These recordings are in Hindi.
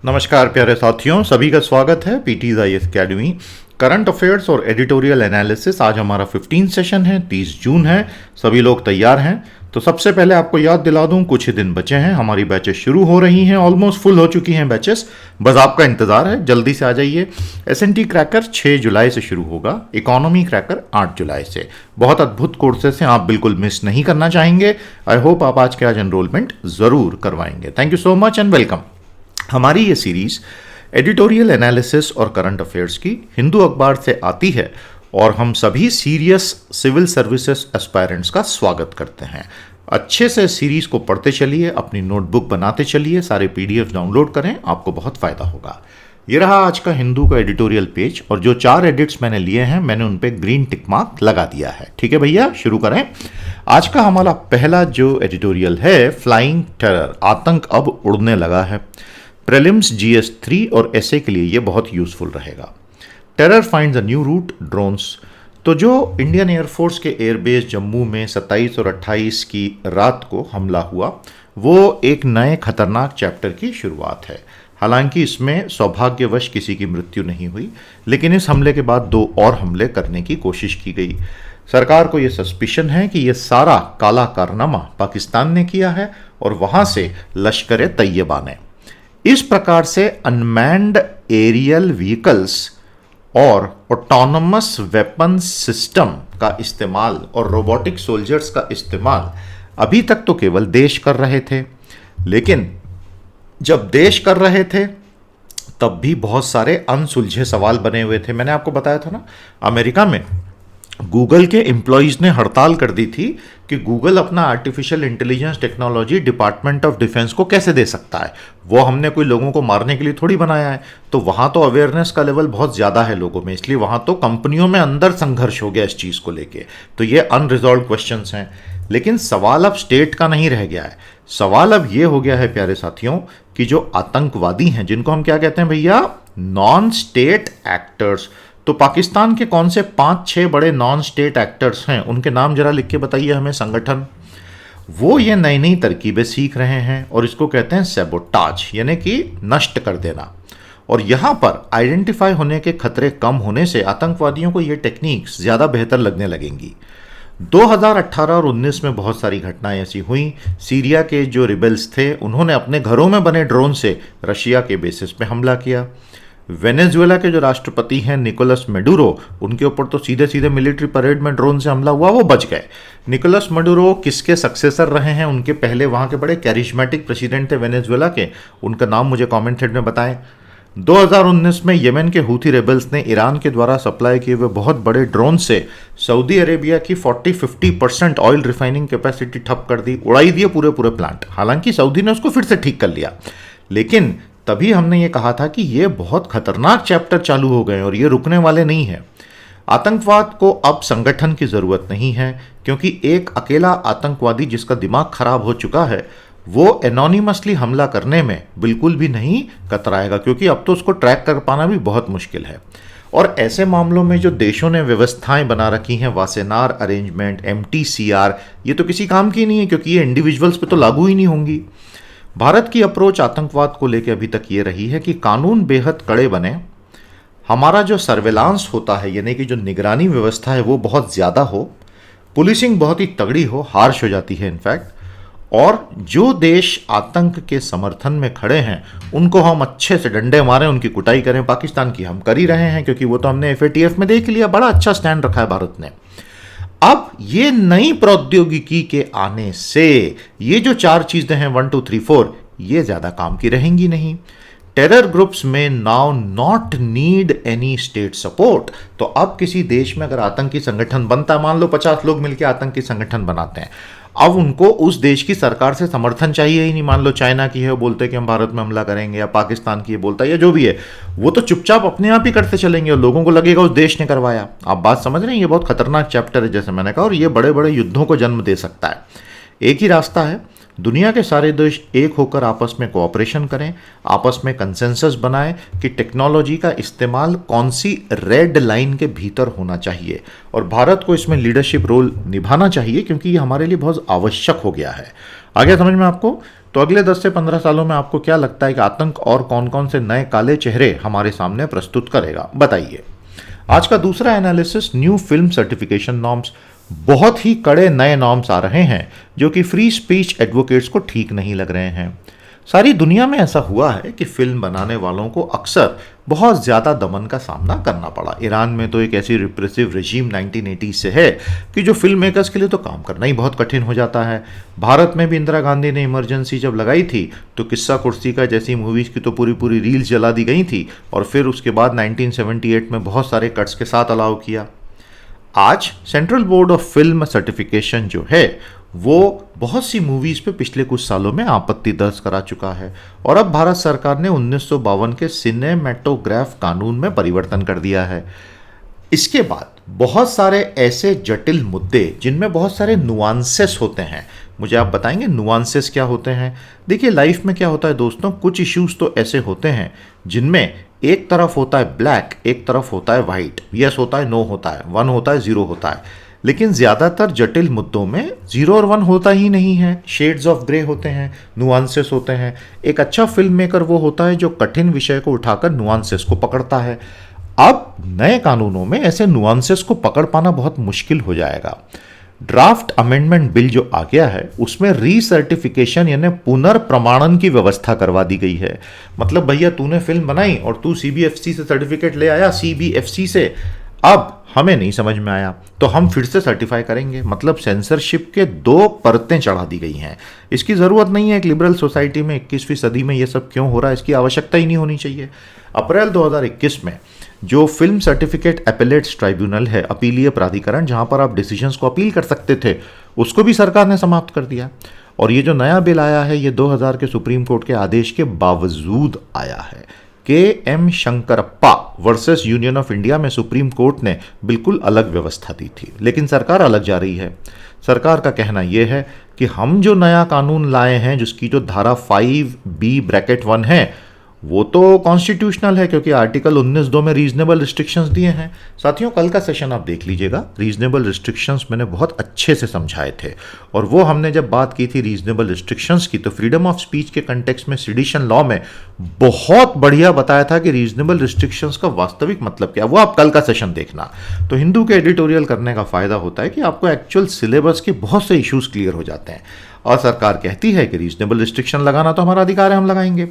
नमस्कार प्यारे साथियों, सभी का स्वागत है PTs IAS academy. Current affairs और एडिटोरियल एनालिसिस आज हमारा 15 सेशन है, 30 जून है। सभी लोग तैयार हैं? तो सबसे पहले आपको याद दिला दूं, कुछ ही दिन बचे हैं, हमारी बैचेस शुरू हो रही हैं, ऑलमोस्ट फुल हो चुकी हैं बैचेस। बस आपका इंतजार है, जल्दी से आ जाइए। एसएनटी क्रैकर 6 जुलाई से शुरू होगा, इकोनॉमी क्रैकर 8 जुलाई से। बहुत अद्भुत कोर्सेस हैं, आप बिल्कुल मिस नहीं करना चाहेंगे। आई होप आप आज के आज एनरोलमेंट जरूर करवाएंगे। Thank you so much and welcome. हमारी ये सीरीज एडिटोरियल एनालिसिस और करंट अफेयर्स की हिंदू अखबार से आती है और हम सभी सीरियस सिविल सर्विसेज एस्पायरेंट्स का स्वागत करते हैं। अच्छे से सीरीज को पढ़ते चलिए, अपनी नोटबुक बनाते चलिए, सारे पीडीएफ डाउनलोड करें, आपको बहुत फायदा होगा। ये रहा आज का हिंदू का एडिटोरियल पेज और जो 4 एडिट्स मैंने लिए हैं मैंने उन पे ग्रीन टिक मार्क लगा दिया है। ठीक है भैया, शुरू करें। आज का हमारा पहला जो एडिटोरियल है, फ्लाइंग टेरर, आतंक अब उड़ने लगा है। प्रीलिम्स, जीएस 3 और एसए के लिए ये बहुत यूजफुल रहेगा। Terror finds a new root, drones. तो जो इंडियन एयरफोर्स के एयरबेस जम्मू में 27 और 28 की रात को हमला हुआ, वो एक नए खतरनाक चैप्टर की शुरुआत है। हालांकि इसमें सौभाग्यवश किसी की मृत्यु नहीं हुई, लेकिन इस हमले के बाद 2 और हमले करने की कोशिश की गई। सरकार को यह सस्पिशन है कि यह सारा काला कारनामा पाकिस्तान ने किया है और वहां से लश्कर तैयबा ने। इस प्रकार से अनमैन्ड एरियल व्हीकल्स और ऑटोनमस वेपन सिस्टम का इस्तेमाल और रोबोटिक सोल्जर्स का इस्तेमाल अभी तक तो केवल देश कर रहे थे, लेकिन जब देश कर रहे थे तब भी बहुत सारे अनसुलझे सवाल बने हुए थे। मैंने आपको बताया था ना, अमेरिका में गूगल के एम्प्लॉयज़ ने हड़ताल कर दी थी कि गूगल अपना artificial intelligence technology department of defence को कैसे दे सकता है। वो हमने कोई लोगों को मारने के लिए थोड़ी बनाया है। तो वहाँ तो अवेयरनेस का लेवल बहुत ज़्यादा है लोगों में, इसलिए वहाँ तो कंपनियों में अंदर संघर्ष हो गया इस चीज़ को लेके। तो ये अनरिजॉल्व क्वेश्चंस हैं। लेकिन सवाल अब स्टेट का नहीं रह गया है। सवाल अब ये हो गया है प्यारे साथियों कि जो आतंकवादी हैं, जिनको हम क्या कहते हैं भैया, नॉन स्टेट एक्टर्स। तो पाकिस्तान के कौन से 5-6 बड़े नॉन स्टेट एक्टर्स हैं, उनके नाम जरा लिख के बताइए हमें संगठन। वो ये नई नई तरकीबें सीख रहे हैं और इसको कहते हैं सैबोटाज, यानी कि नष्ट कर देना। और यहाँ पर आइडेंटिफाई होने के खतरे कम होने से आतंकवादियों को ये टेक्निक्स ज़्यादा बेहतर लगने लगेंगी। 2018 और 19 में बहुत सारी घटनाएं ऐसी हुई। सीरिया के जो रिबेल्स थे उन्होंने अपने घरों में बने ड्रोन से रशिया के बेसिस पे हमला किया। वेनेजुएला के जो राष्ट्रपति हैं निकोलस मेडुरो, उनके ऊपर तो सीधे सीधे मिलिट्री परेड में ड्रोन से हमला हुआ, वो बच गए। निकोलस मेडुरो किसके सक्सेसर रहे हैं? उनके पहले वहाँ के बड़े कैरिज्मेटिक प्रेसिडेंट थे वेनेजुएला के, उनका नाम मुझे कमेंट थ्रेड में बताएं। 2019 में येमेन के हूथी रेबल्स ने ईरान के द्वारा सप्लाई किए हुए बहुत बड़े ड्रोन से सऊदी अरेबिया की 40-50% ऑयल रिफाइनिंग कैपेसिटी ठप कर दी, उड़ाई दिए पूरे प्लांट। हालांकि सऊदी ने उसको फिर से ठीक कर लिया, लेकिन तभी हमने ये कहा था कि ये बहुत खतरनाक चैप्टर चालू हो गए और ये रुकने वाले नहीं है। आतंकवाद को अब संगठन की जरूरत नहीं है, क्योंकि एक अकेला आतंकवादी जिसका दिमाग खराब हो चुका है वो एनोनिमसली हमला करने में बिल्कुल भी नहीं कतराएगा, क्योंकि अब तो उसको ट्रैक कर पाना भी बहुत मुश्किल है। और ऐसे मामलों में जो देशों ने व्यवस्थाएं बना रखी हैं, वासेनार अरेंजमेंट, एमटीसीआर, ये तो किसी काम की नहीं है, क्योंकि ये इंडिविजुअल्स पे तो लागू ही नहीं होंगी। भारत की अप्रोच आतंकवाद को लेकर अभी तक ये रही है कि कानून बेहद कड़े बने, हमारा जो सर्वेलांस होता है यानी कि जो निगरानी व्यवस्था है वो बहुत ज़्यादा हो, पुलिसिंग बहुत ही तगड़ी हो, हार्श हो जाती है इनफैक्ट, और जो देश आतंक के समर्थन में खड़े हैं उनको हम अच्छे से डंडे मारें, उनकी कुटाई करें। पाकिस्तान की हम कर ही रहे हैं, क्योंकि वो तो हमने एफएटीएफ में देख लिया, बड़ा अच्छा स्टैंड रखा है भारत ने। अब ये नई प्रौद्योगिकी के आने से ये जो 4 चीजें हैं 1 2 3 4, ये ज्यादा काम की रहेंगी नहीं। टेरर ग्रुप्स में now not need any state support. तो अब किसी देश में अगर आतंकी संगठन बनता, मान लो 50 लोग मिलकर आतंकी संगठन बनाते हैं, अब उनको उस देश की सरकार से समर्थन चाहिए ही नहीं। मान लो चाइना की है, वो बोलते हैं कि हम भारत में हमला करेंगे, या पाकिस्तान की बोलता है, या जो भी है, वो तो चुपचाप अपने आप ही करते चलेंगे और लोगों को लगेगा उस देश ने करवाया। आप बात समझ रहे हैं? ये बहुत खतरनाक चैप्टर है जैसे मैंने कहा, और ये बड़े बड़े युद्धों को जन्म दे सकता है। एक ही रास्ता है, दुनिया के सारे देश एक होकर आपस में कोऑपरेशन करें, आपस में कंसेंसस बनाएं कि टेक्नोलॉजी का इस्तेमाल कौन सी रेड लाइन के भीतर होना चाहिए, और भारत को इसमें लीडरशिप रोल निभाना चाहिए, क्योंकि ये हमारे लिए बहुत आवश्यक हो गया है। आगे समझ में आपको? तो अगले 10 से 15 सालों में आपको क्या लगता है कि आतंक और कौन कौन से नए काले चेहरे हमारे सामने प्रस्तुत करेगा, बताइए। आज का दूसरा analysis, new film certification norms. बहुत ही कड़े नए नॉर्म्स आ रहे हैं जो कि फ्री स्पीच एडवोकेट्स को ठीक नहीं लग रहे हैं। सारी दुनिया में ऐसा हुआ है कि फिल्म बनाने वालों को अक्सर बहुत ज़्यादा दमन का सामना करना पड़ा। ईरान में तो एक ऐसी रिप्रेसिव रेजीम 1980 से है कि जो फिल्म मेकर्स के लिए तो काम करना ही बहुत कठिन हो जाता है। भारत में भी इंदिरा गांधी ने इमरजेंसी जब लगाई थी तो किस्सा कुर्सी का जैसी मूवीज़ की तो पूरी पूरी रील्स जला दी गई थी, और फिर उसके बाद 1978 में बहुत सारे कट्स के साथ अलाउ किया। आज central board of film certification जो है वो बहुत सी मूवीज़ पे पिछले कुछ सालों में आपत्ति दर्ज करा चुका है, और अब भारत सरकार ने 1952 के सिनेमेटोग्राफ कानून में परिवर्तन कर दिया है। इसके बाद बहुत सारे ऐसे जटिल मुद्दे जिनमें बहुत सारे नुआंसेस होते हैं, मुझे आप बताएंगे नुआंसेस क्या होते हैं। देखिए, लाइफ में क्या होता है दोस्तों, कुछ इश्यूज तो ऐसे होते हैं जिनमें एक तरफ होता है ब्लैक, एक तरफ होता है वाइट, यस होता है, नो होता है, 1 होता है, 0 होता है। लेकिन ज़्यादातर जटिल मुद्दों में 0 और 1 होता ही नहीं है, शेड्स ऑफ ग्रे होते हैं, नुआंसेस होते हैं। एक अच्छा फिल्म मेकर वो होता है जो कठिन विषय को उठाकर नुआंसेस को पकड़ता है। अब नए कानूनों में ऐसे नुआंसेस को पकड़ पाना बहुत मुश्किल हो जाएगा। ड्राफ्ट अमेंडमेंट बिल जो आ गया है उसमें रीसर्टिफिकेशन यानी पुनर्प्रमाणन की व्यवस्था करवा दी गई है। मतलब भैया, तूने फिल्म बनाई और तू सीबीएफसी से सर्टिफिकेट ले आया, सीबीएफसी से, अब हमें नहीं समझ में आया तो हम फिर से सर्टिफाई करेंगे। मतलब सेंसरशिप के 2 परतें चढ़ा दी गई हैं। इसकी ज़रूरत नहीं है। एक लिबरल सोसाइटी में 21वीं सदी में ये सब क्यों हो रहा है, इसकी आवश्यकता ही नहीं होनी चाहिए। अप्रैल 2021 में जो फिल्म सर्टिफिकेट अपीलेट्स ट्राइब्यूनल है, अपीलीय प्राधिकरण, जहां पर आप डिसीजंस को अपील कर सकते थे, उसको भी सरकार ने समाप्त कर दिया। और ये जो नया बिल आया है ये 2000 के सुप्रीम कोर्ट के आदेश के बावजूद आया है। KM. Shankarappa versus union of India में सुप्रीम कोर्ट ने बिल्कुल अलग व्यवस्था दी थी, लेकिन सरकार अलग जा रही है। सरकार का कहना यह है कि हम जो नया कानून लाए हैं जिसकी जो धारा 5B(1) है वो तो कॉन्स्टिट्यूशनल है, क्योंकि आर्टिकल 19(2) में रीजनेबल रिस्ट्रिक्शंस दिए हैं। साथियों, कल का सेशन आप देख लीजिएगा, रीजनेबल रिस्ट्रिक्शंस मैंने बहुत अच्छे से समझाए थे, और वो हमने जब बात की थी रीजनेबल रिस्ट्रिक्शंस की तो फ्रीडम ऑफ स्पीच के कंटेक्स्ट में सेडिशन लॉ में बहुत बढ़िया बताया था कि रीजनेबल रिस्ट्रिक्शंस का वास्तविक मतलब क्या। वो आप कल का सेशन देखना। तो हिंदू के एडिटोरियल करने का फायदा होता है कि आपको एक्चुअल सिलेबस के बहुत से इश्यूज क्लियर हो जाते हैं, और सरकार कहती है कि रीजनेबल रिस्ट्रिक्शन लगाना तो हमारा अधिकार है, हम लगाएंगे।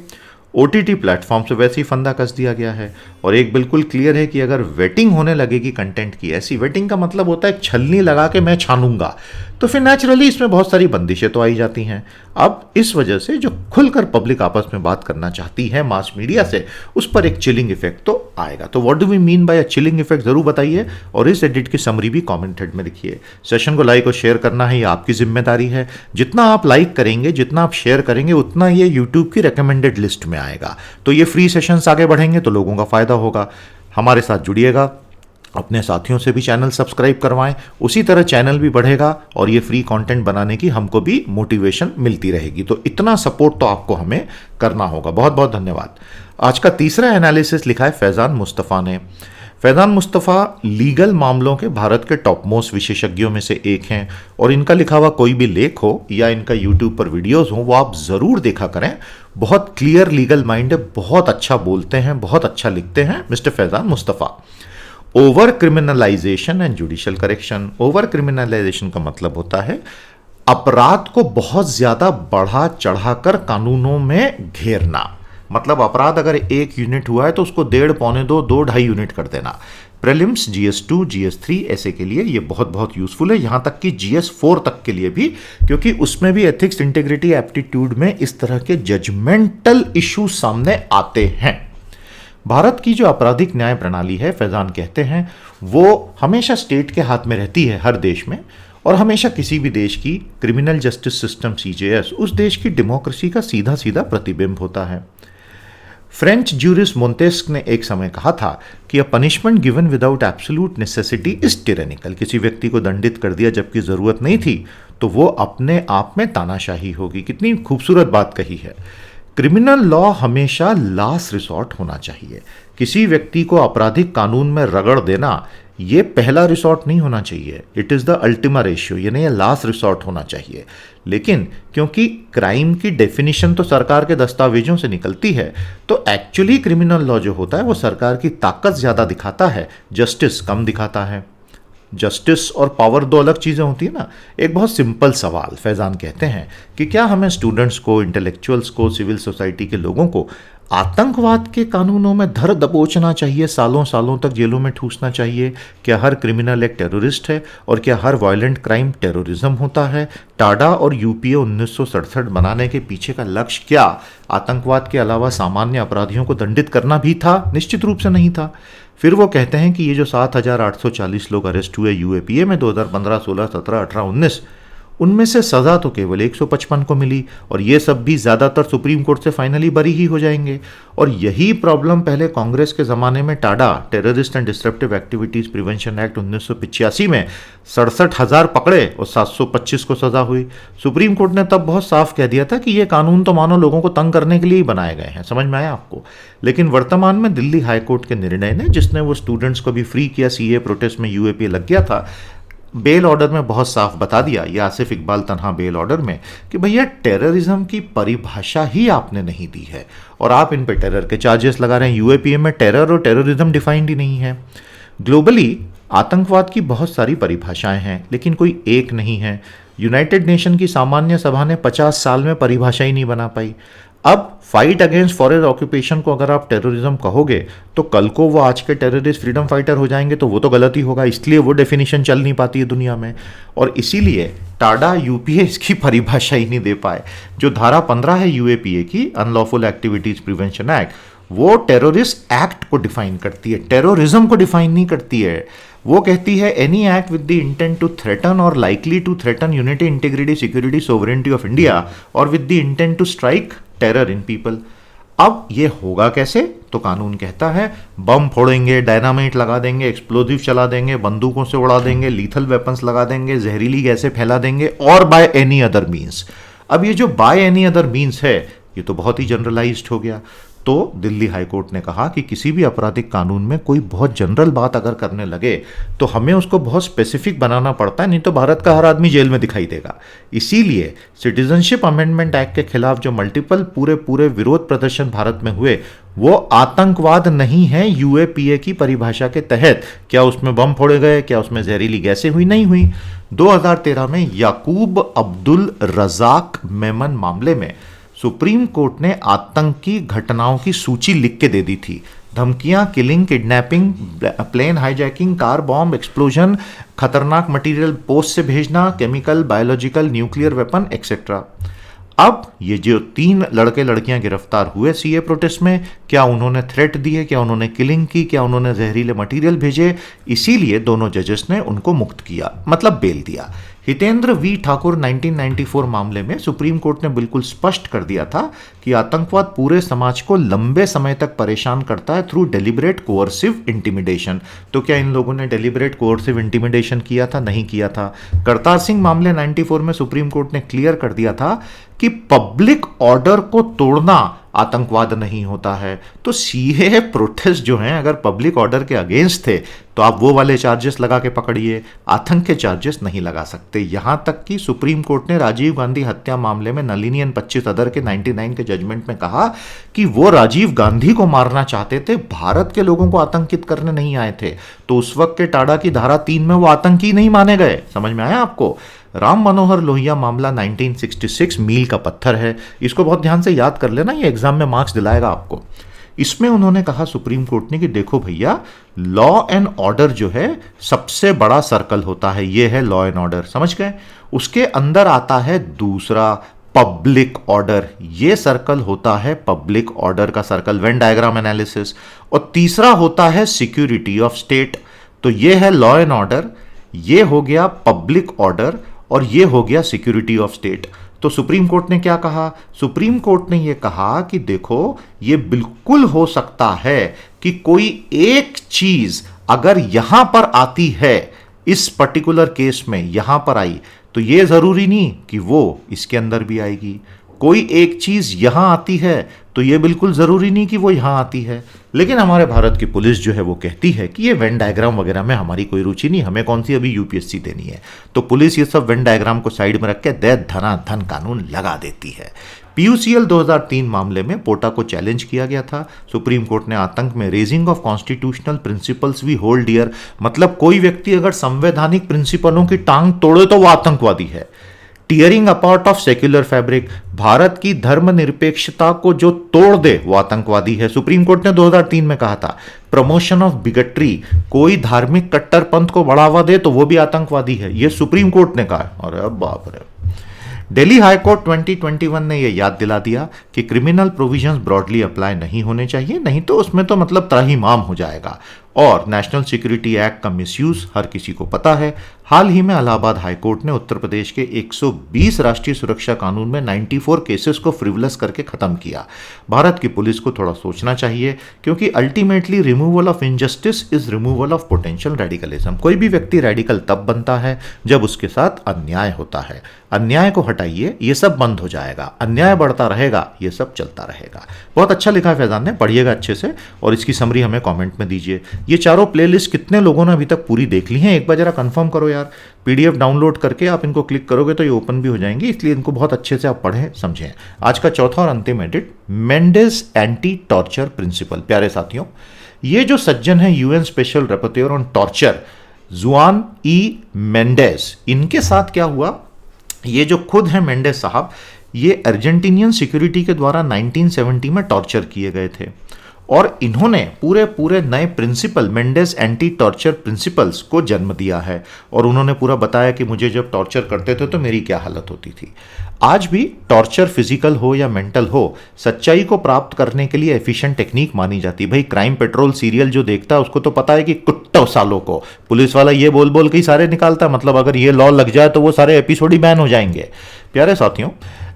ओटीटी प्लेटफॉर्म से वैसे ही फंदा कस दिया गया है, और एक बिल्कुल क्लियर है कि अगर वेटिंग होने लगेगी कंटेंट की, ऐसी वेटिंग का मतलब होता है छलनी लगा के मैं छानूंगा, तो फिर नेचुरली इसमें बहुत सारी बंदिशें तो आई जाती हैं। अब इस वजह से जो खुलकर पब्लिक आपस में बात करना चाहती है मास मीडिया से, उस पर एक चिलिंग इफेक्ट तो आएगा। तो what do we mean by a chilling effect, जरूर बताइए, और इस एडिट की समरी भी कमेंट हेड में लिखिए। सेशन को लाइक और शेयर करना है, ये आपकी जिम्मेदारी है। जितना आप लाइक करेंगे, जितना आप शेयर करेंगे, उतना ये यूट्यूब की रिकमेंडेड लिस्ट में आएगा। तो ये फ्री सेशंस आगे बढ़ेंगे तो लोगों का फायदा होगा। हमारे साथ जुड़िएगा, अपने साथियों से भी चैनल सब्सक्राइब करवाएं, उसी तरह चैनल भी बढ़ेगा और ये फ्री कंटेंट बनाने की हमको भी मोटिवेशन मिलती रहेगी। तो इतना सपोर्ट तो आपको हमें करना होगा। बहुत बहुत धन्यवाद। आज का तीसरा एनालिसिस लिखा है फैज़ान मुस्तफ़ा ने। फैज़ान मुस्तफ़ा लीगल मामलों के भारत के टॉप मोस्ट विशेषज्ञों में से एक हैं, और इनका लिखा हुआ कोई भी लेख हो या इनका यूट्यूब पर वीडियोस हो, वो आप ज़रूर देखा करें। बहुत क्लियर लीगल माइंड है, बहुत अच्छा बोलते हैं, बहुत अच्छा लिखते हैं mister Faizan Mustafa. Over criminalisation and judicial correction. Over criminalisation का मतलब होता है अपराध को बहुत ज्यादा बढ़ा चढ़ाकर कानूनों में घेरना। मतलब अपराध अगर 1 यूनिट हुआ है तो उसको 1.5, पौने 2, 2-2.5 यूनिट कर देना। प्रीलिम्स, GS2, GS3 ऐसे के लिए ये बहुत बहुत यूजफुल है, यहां तक कि GS4 तक के लिए भी, क्योंकि उसमें भी एथिक्स, इंटीग्रिटी, एप्टीट्यूड में इस तरह के जजमेंटल इश्यूज सामने आते हैं। भारत की जो आपराधिक न्याय प्रणाली है, फैज़ान कहते हैं, वो हमेशा स्टेट के हाथ में रहती है हर देश में, और हमेशा किसी भी देश की क्रिमिनल जस्टिस सिस्टम CJS उस देश की डेमोक्रेसी का सीधा सीधा प्रतिबिंब होता है। फ्रेंच ज्यूरिस्ट मोंटेस्क ने एक समय कहा था कि a punishment given without absolute necessity is tyrannical. किसी व्यक्ति को दंडित कर दिया जबकि जरूरत नहीं थी तो वो अपने आप में तानाशाही होगी। कितनी खूबसूरत बात कही है। क्रिमिनल लॉ हमेशा लास्ट रिसॉर्ट होना चाहिए। किसी व्यक्ति को आपराधिक कानून में रगड़ देना ये पहला रिसॉर्ट नहीं होना चाहिए, it is the Ultima ratio, ये नहीं लास्ट रिसॉर्ट होना चाहिए। लेकिन क्योंकि क्राइम की डेफिनेशन तो सरकार के दस्तावेजों से निकलती है, तो एक्चुअली क्रिमिनल लॉ जो होता है वो सरकार की ताकत ज़्यादा दिखाता है, जस्टिस कम दिखाता है। जस्टिस और पावर दो अलग चीज़ें होती है ना। एक बहुत सिंपल सवाल फैज़ान कहते हैं कि क्या हमें स्टूडेंट्स को, इंटेलेक्चुअल्स को, सिविल सोसाइटी के लोगों को आतंकवाद के कानूनों में धर दबोचना चाहिए, सालों सालों तक जेलों में ठूसना चाहिए? क्या हर क्रिमिनल एक टेररिस्ट है? और क्या हर वायलेंट क्राइम टेररिज्म होता है? टाडा और यूपीए 1967 बनाने के पीछे का लक्ष्य क्या आतंकवाद के अलावा सामान्य अपराधियों को दंडित करना भी था? निश्चित रूप से नहीं था। फिर वो कहते हैं कि ये जो 7,840 लोग अरेस्ट हुए यूएपीए में 2015, 16, 17, 18, 19, उनमें से सज़ा तो केवल 155 को मिली, और ये सब भी ज़्यादातर सुप्रीम कोर्ट से फाइनली बरी ही हो जाएंगे। और यही प्रॉब्लम पहले कांग्रेस के ज़माने में Tada, terrorist and disruptive activities prevention act 1985 में 67,000 पकड़े और 725 को सज़ा हुई। सुप्रीम कोर्ट ने तब बहुत साफ कह दिया था कि ये कानून तो मानो लोगों को तंग करने के लिए ही बनाए गए हैं। समझ में आया आपको? लेकिन वर्तमान में दिल्ली हाईकोर्ट के निर्णय ने, जिसने वो स्टूडेंट्स को भी फ्री किया, सीए प्रोटेस्ट में यूएपीए लग गया था, बेल ऑर्डर में बहुत साफ बता दिया, ये आसिफ इकबाल तन्हा बेल ऑर्डर में, कि भैया टेररिज्म की परिभाषा ही आपने नहीं दी है और आप इन पे टेरर के चार्जेस लगा रहे हैं। यूएपीए में टेरर और टेररिज्म डिफाइंड ही नहीं है। ग्लोबली आतंकवाद की बहुत सारी परिभाषाएं हैं, लेकिन कोई एक नहीं है। यूनाइटेड नेशन की सामान्य सभा ने 50 साल में परिभाषा ही नहीं बना पाई। अब फाइट अगेंस्ट फॉरेन ऑक्यूपेशन को अगर आप टेररिज्म कहोगे, तो कल को वो आज के टेररिस्ट फ्रीडम फाइटर हो जाएंगे, तो वो तो गलत ही होगा। इसलिए वो डेफिनेशन चल नहीं पाती है दुनिया में, और इसीलिए टाडा यूपीए इसकी परिभाषा ही नहीं दे पाए। जो धारा 15 है यूएपीए की, अनलॉफुल एक्टिविटीज प्रिवेंशन एक्ट, वो टेररिस्ट एक्ट को डिफाइन करती है, टेररिज्म को डिफाइन नहीं करती है। वो कहती है any act with the intent to threaten और likely to threaten unity, integrity, security, sovereignty of India, और with the intent to strike terror in people. अब ये होगा कैसे? तो कानून कहता है बम फोड़ेंगे, डायनामाइट लगा देंगे, एक्सप्लोजिव चला देंगे, बंदूकों से उड़ा देंगे, लीथल वेपन्स लगा देंगे, जहरीली गैसें फैला देंगे, और बाय एनी अदर मीन्स। अब ये जो बाय एनी अदर मीन्स है, ये तो बहुत ही जनरलाइज्ड हो गया। तो दिल्ली हाईकोर्ट ने कहा कि किसी भी आपराधिक कानून में कोई बहुत जनरल बात अगर करने लगे, तो हमें उसको बहुत स्पेसिफिक बनाना पड़ता है, नहीं तो भारत का हर आदमी जेल में दिखाई देगा। इसीलिए सिटीजनशिप अमेंडमेंट एक्ट के खिलाफ जो मल्टीपल पूरे विरोध प्रदर्शन भारत में हुए, वो आतंकवाद नहीं है यूएपीए की परिभाषा के तहत। क्या उसमें बम फोड़े गए? क्या उसमें जहरीली गैसें हुई? नहीं हुई। 2013 में याकूब अब्दुल रजाक मेमन मामले में सुप्रीम कोर्ट ने आतंकी घटनाओं की सूची लिख के दे दी थी। धमकियां, killing, kidnapping, plane hijacking, car bomb, explosion, खतरनाक मटेरियल पोस्ट से भेजना, chemical, biological, nuclear weapon etcetera. अब ये जो 3 लड़के लड़कियां गिरफ्तार हुए सीए प्रोटेस्ट में, क्या उन्होंने थ्रेट दिए? क्या उन्होंने किलिंग की? क्या उन्होंने जहरीले मटेरियल भेजे? इसीलिए दोनों जजेस ने उनको मुक्त किया, मतलब बेल दिया। हितेंद्र वी ठाकुर 1994 मामले में सुप्रीम कोर्ट ने बिल्कुल स्पष्ट कर दिया था कि आतंकवाद पूरे समाज को लंबे समय तक परेशान करता है थ्रू डेलिबरेट कोअर्सिव इंटिमिडेशन। तो क्या इन लोगों ने डेलिबरेट कोअर्सिव इंटिमिडेशन किया था? नहीं किया था। करतार सिंह मामले 94 में सुप्रीम कोर्ट ने क्लियर कर दिया था कि पब्लिक ऑर्डर को तोड़ना आतंकवाद नहीं होता है। तो सीए प्रोटेस्ट जो हैं, अगर पब्लिक ऑर्डर के अगेंस्ट थे, तो आप वो वाले चार्जेस लगा के पकड़िए, आतंक के चार्जेस नहीं लगा सकते। यहां तक कि सुप्रीम कोर्ट ने राजीव गांधी हत्या मामले में नलिनी एंड 25 अदर के 99 के जजमेंट में कहा कि वो राजीव गांधी को मारना चाहते थे, भारत के लोगों को आतंकित करने नहीं आए थे। तो उस वक्त के टाडा की धारा 3 में वो आतंकी नहीं माने गए। समझ में आया आपको? राम मनोहर लोहिया मामला 1966 मील का पत्थर है, इसको बहुत ध्यान से याद कर लेना, ये एग्जाम में मार्क्स दिलाएगा आपको। इसमें उन्होंने कहा सुप्रीम कोर्ट ने कि देखो भैया, लॉ एंड ऑर्डर जो है सबसे बड़ा सर्कल होता है, ये है लॉ एंड ऑर्डर, समझ गए? उसके अंदर आता है दूसरा पब्लिक ऑर्डर, ये सर्कल होता है पब्लिक ऑर्डर का सर्कल, वेन डायग्राम एनालिसिस। और तीसरा होता है सिक्योरिटी ऑफ स्टेट। तो ये है लॉ एंड ऑर्डर, ये हो गया पब्लिक ऑर्डर, और ये हो गया सिक्योरिटी ऑफ स्टेट। तो सुप्रीम कोर्ट ने क्या कहा? सुप्रीम कोर्ट ने यह कहा कि देखो, ये बिल्कुल हो सकता है कि कोई एक चीज अगर यहां पर आती है, इस पर्टिकुलर केस में यहां पर आई, तो ये जरूरी नहीं कि वो इसके अंदर भी आएगी। कोई एक चीज यहां आती है तो ये बिल्कुल जरूरी नहीं कि वो यहां आती है। लेकिन हमारे भारत की पुलिस जो है वो कहती है कि ये वेन डायग्राम वगैरह में हमारी कोई रुचि नहीं, हमें कौन सी अभी यूपीएससी देनी है। तो पुलिस ये सब वेन डायग्राम को साइड में रख के दे धनाधन कानून लगा देती है। पीयूसीएल 2003 मामले में पोटा को चैलेंज किया गया था। सुप्रीम कोर्ट ने आतंक में raising of constitutional principles we hold dear, मतलब कोई व्यक्ति अगर संवैधानिक प्रिंसिपलों की टांग तोड़े तो वो आतंकवादी है। Tearing apart of secular fabric, Bharat की धर्मनिरपेक्षता को जो तोड़ दे वो आतंकवादी है। सुप्रीम कोर्ट ने 2003 में कहा था। प्रमोशन ऑफ बिगट्री, कोई धार्मिक कट्टरपंथ को बढ़ावा दे तो वो भी आतंकवादी है, ये सुप्रीम कोर्ट ने कहा। अरे बाप रे। दिल्ली हाई कोर्ट 2021 ने यह याद दिला दिया कि क्रिमिनल प्रोविजंस ब्रॉडली अप्लाई नहीं होने चाहिए, नहीं तो उसमें तो मतलब त्राहिमाम हो जाएगा। और नेशनल सिक्योरिटी एक्ट का मिसयूज हर किसी को पता है। हाल ही में इलाहाबाद हाई कोर्ट ने उत्तर प्रदेश के 120 राष्ट्रीय सुरक्षा कानून में 94 केसेस को फ्रिवलस करके खत्म किया। भारत की पुलिस को थोड़ा सोचना चाहिए, क्योंकि ultimately removal of injustice is removal of potential radicalism. कोई भी व्यक्ति रेडिकल तब बनता है जब उसके साथ अन्याय होता है। अन्याय को हटाइए, ये सब बंद हो जाएगा। अन्याय बढ़ता रहेगा, ये सब चलता रहेगा। बहुत अच्छा लिखा है फैजान ने, पढ़िएगा अच्छे से और इसकी समरी हमें कमेंट में दीजिए। ये चारों प्लेलिस्ट कितने लोगों ने अभी तक पूरी देख ली हैं, एक बार जरा कंफर्म करो यार। पीडीएफ डाउनलोड करके आप इनको क्लिक करोगे तो ये ओपन भी हो जाएंगी, इसलिए इनको बहुत अच्छे से आप पढ़ें समझें। आज का चौथा और अंतिम edit, Mendez anti torture principle. प्यारे साथियों, ये जो सज्जन है UN special rapporteur on torture Juan E Mendes, इनके साथ क्या हुआ, ये जो खुद है मेंडेस साहब, ये अर्जेंटीनियन सिक्योरिटी के द्वारा 1970 में टॉर्चर किए गए थे और इन्होंने पूरे नए principle Mendez anti torture principles को जन्म दिया है। और उन्होंने पूरा बताया कि मुझे जब टॉर्चर करते थे तो मेरी क्या हालत होती थी। आज भी टॉर्चर फिजिकल हो या मेंटल हो, सच्चाई को प्राप्त करने के लिए एफिशिएंट टेक्निक मानी जाती है। भाई क्राइम पेट्रोल सीरियल जो देखता है उसको तो पता है कि कुत्तों सालों को पुलिस वाला ये बोल बोल के ही सारे निकालता है, मतलब अगर ये लॉ लग जाए तो वो सारे एपिसोड ही बैन हो जाएंगे। प्यारे साथियों,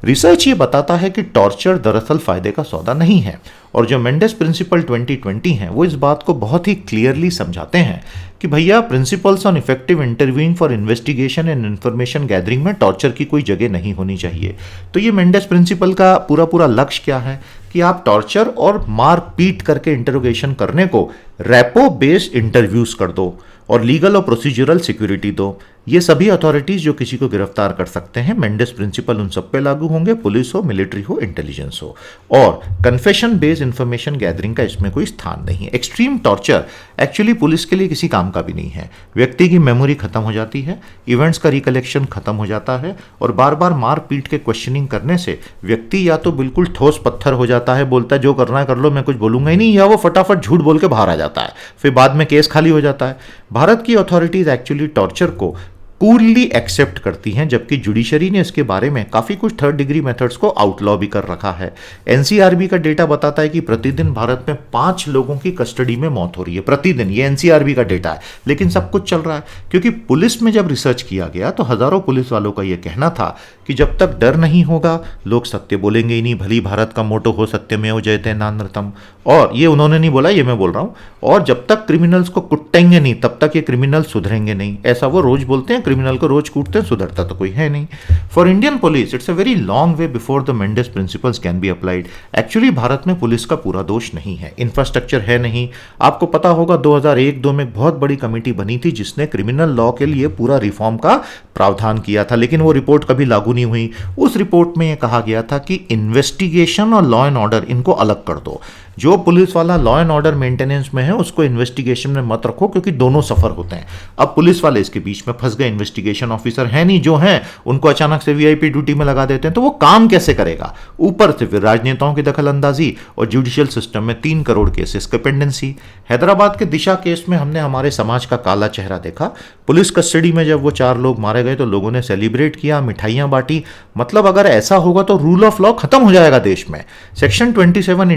रिसर्च ये बताता है कि टॉर्चर दरअसल फायदे का सौदा नहीं है। और जो मेंडेस प्रिंसिपल 2020 हैं वो इस बात को बहुत ही क्लियरली समझाते हैं कि भैया principles on effective interviewing for investigation and information gathering में टॉर्चर की कोई जगह नहीं होनी चाहिए। तो ये मेंडेस प्रिंसिपल का पूरा लक्ष्य क्या है कि आप टॉर्चर और मार पीट करके इंटरोगेशन करने को रैपो बेस्ड इंटरव्यूज कर दो और लीगल और प्रोसीजरल सिक्योरिटी दो। ये सभी अथॉरिटीज जो किसी को गिरफ्तार कर सकते हैं, मेंडेस प्रिंसिपल उन सब पे लागू होंगे, पुलिस हो, मिलिट्री हो, इंटेलिजेंस हो। और कन्फेशन बेस्ड इंफॉर्मेशन गैदरिंग का इसमें कोई स्थान नहीं है। एक्सट्रीम टॉर्चर एक्चुअली पुलिस के लिए किसी काम का भी नहीं है। व्यक्ति की मेमोरी खत्म हो जाती है, इवेंट्स का रिकलेक्शन खत्म हो जाता है और बार बार मार पीट के क्वेश्चनिंग करने से व्यक्ति या तो बिल्कुल ठोस पत्थर हो जाता है, बोलता है जो करना है कर लो, मैं कुछ बोलूंगा ही नहीं, या वो फटाफट झूठ बोल के बाहर आ जाता है, फिर बाद में केस खाली हो जाता है। भारत की अथॉरिटीज एक्चुअली टॉर्चर को कूलली एक्सेप्ट करती हैं, जबकि जुडिशरी ने इसके बारे में काफी कुछ थर्ड डिग्री मेथड्स को आउटलॉ भी कर रखा है। एनसीआरबी का डेटा बताता है कि प्रतिदिन भारत में 5 लोगों की कस्टडी में मौत हो रही है प्रतिदिन। ये एनसीआरबी का डेटा है, लेकिन सब कुछ चल रहा है क्योंकि पुलिस में जब रिसर्च किया गया तो हजारों पुलिस वालों का यह कहना था कि जब तक डर नहीं होगा लोग सत्य बोलेंगे ही नहीं। भली भारत का मोटो हो सत्यमेव जयते नानृतम, और ये उन्होंने नहीं बोला, ये मैं बोल रहा हूं। और जब तक क्रिमिनल्स को कुटेंगे नहीं तब तक ये क्रिमिनल सुधरेंगे नहीं, ऐसा वो रोज बोलते हैं। क्रिमिनल को रोज कूटते हैं, सुधरता तो कोई है नहीं। For Indian police it's a very long way before the Mendez principles can be applied. Actually Bharat में पुलिस का पूरा दोष नहीं है, इंफ्रास्ट्रक्चर है नहीं। आपको पता होगा 2001-2 में एक बहुत बड़ी कमेटी बनी थी जिसने क्रिमिनल लॉ के लिए पूरा रिफॉर्म का प्रावधान किया था, लेकिन वो रिपोर्ट कभी लागू नहीं हुई। उस रिपोर्ट में यह कहा गया था कि इन्वेस्टिगेशन और लॉ एंड ऑर्डर इनको अलग कर दो। जो पुलिस वाला लॉ एंड ऑर्डर मेंटेनेंस में है उसको इन्वेस्टिगेशन में मत रखो, क्योंकि दोनों सफर होते हैं। अब पुलिस वाले इसके बीच में फंस गए, इन्वेस्टिगेशन ऑफिसर है नहीं, जो है उनको अचानक से वीआईपी ड्यूटी में लगा देते हैं, तो वो काम कैसे करेगा। ऊपर से फिर राजनेताओं की दखल अंदाजी और जुडिशियल सिस्टम में 3 करोड़ केसेस की पेंडेंसी। हैदराबाद के दिशा केस में हमने हमारे समाज का काला चेहरा देखा। पुलिस कस्टडी में जब वो 4 लोग मारे गए तो लोगों ने सेलिब्रेट किया, मिठाइयां बांटी। मतलब अगर ऐसा होगा तो रूल ऑफ लॉ खत्म हो जाएगा देश में। सेक्शन 27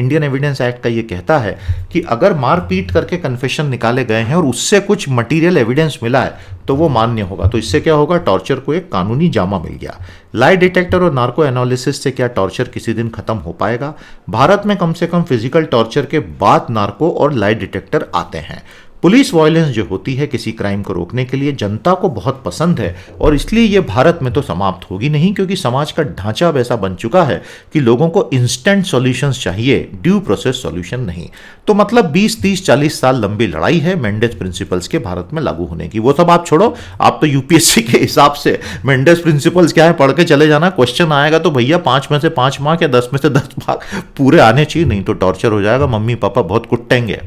इंडियन एविडेंस एक्ट का ये कहता है कि अगर मारपीट करके कन्फेशन निकाले गए हैं और उससे कुछ मटेरियल एविडेंस मिला है तो वो मान्य होगा। तो इससे क्या होगा, टॉर्चर को एक कानूनी जामा मिल गया। लाई डिटेक्टर और नार्को एनालिसिस से क्या टॉर्चर किसी दिन खत्म हो पाएगा? भारत में कम से कम फिजिकल टॉर्चर के बाद नार्को और लाई डिटेक्टर आते हैं। पुलिस वायलेंस जो होती है किसी क्राइम को रोकने के लिए जनता को बहुत पसंद है, और इसलिए ये भारत में तो समाप्त होगी नहीं, क्योंकि समाज का ढांचा वैसा बन चुका है कि लोगों को इंस्टेंट सॉल्यूशंस चाहिए, ड्यू प्रोसेस सॉल्यूशन नहीं। तो मतलब 20, 30, 40 साल लंबी लड़ाई है मेंडेस प्रिंसिपल्स के भारत में लागू होने की। वो सब आप छोड़ो, आप तो यूपीएससी के हिसाब से मेंडेस प्रिंसिपल्स क्या है पढ़ के चले जाना। क्वेश्चन आएगा तो भैया 5 में से 5 मार्क या 10 में से 10 मार्क पूरे आने चाहिए, नहीं तो टॉर्चर हो जाएगा, मम्मी पापा बहुत कुटेंगे।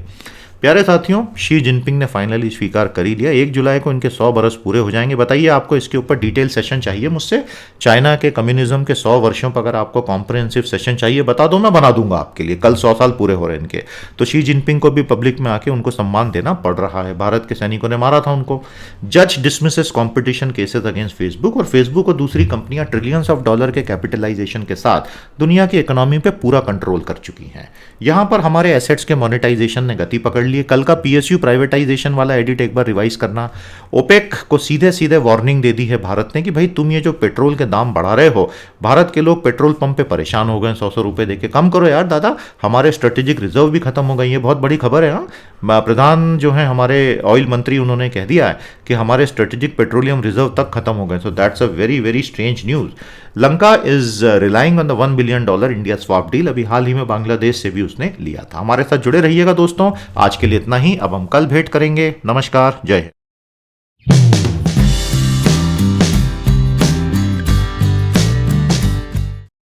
प्यारे साथियों, शी जिनपिंग ने फाइनली स्वीकार कर ही लिया, 1 जुलाई को इनके 100 बरस पूरे हो जाएंगे। बताइए आपको इसके ऊपर डिटेल सेशन चाहिए मुझसे? चाइना के कम्युनिज्म के 100 वर्षों पर अगर आपको कॉम्प्रिहेंसिव सेशन चाहिए बता दो, मैं बना दूंगा आपके लिए। कल 100 साल पूरे हो रहे हैं इनके, तो शी जिनपिंग को भी पब्लिक में आके उनको सम्मान देना पड़ रहा है। भारत के सैनिकों ने मारा था उनको। जज dismisses competition cases against Facebook, और फेसबुक और दूसरी कंपनियां ट्रिलियंस ऑफ डॉलर के कैपिटलाइजेशन के साथ दुनिया की इकोनॉमी पे पूरा कंट्रोल कर चुकी हैं। यहां पर हमारे एसेट्स के मोनेटाइजेशन ने गति पकड़ ली है। कल का पीएसयू प्राइवेटाइजेशन वाला एडिट एक बार रिवाइज करना। ओपेक को सीधे सीधे वार्निंग दे दी है भारत ने कि भाई तुम ये जो पेट्रोल के दाम बढ़ा रहे हो, भारत के लोग पेट्रोल पंप पे परेशान हो गए, 100 रुपए देके कम करो यार दादा, हमारे स्ट्रेटेजिक रिजर्व भी खत्म हो गई। ये बहुत बड़ी खबर है। हाँ, प्रधान जो है हमारे ऑयल मंत्री, उन्होंने कह दिया है कि हमारे स्ट्रेटेजिक पेट्रोलियम रिजर्व तक खत्म हो गए। So that's a very very strange news. Lanka is relying on the $1 billion India swap deal. अभी हाल ही में बांग्लादेश से भी उसने लिया था। हमारे साथ जुड़े रहिएगा दोस्तों। आज के लिए इतना ही, अब हम कल भेंट करेंगे। नमस्कार, जय हिंद।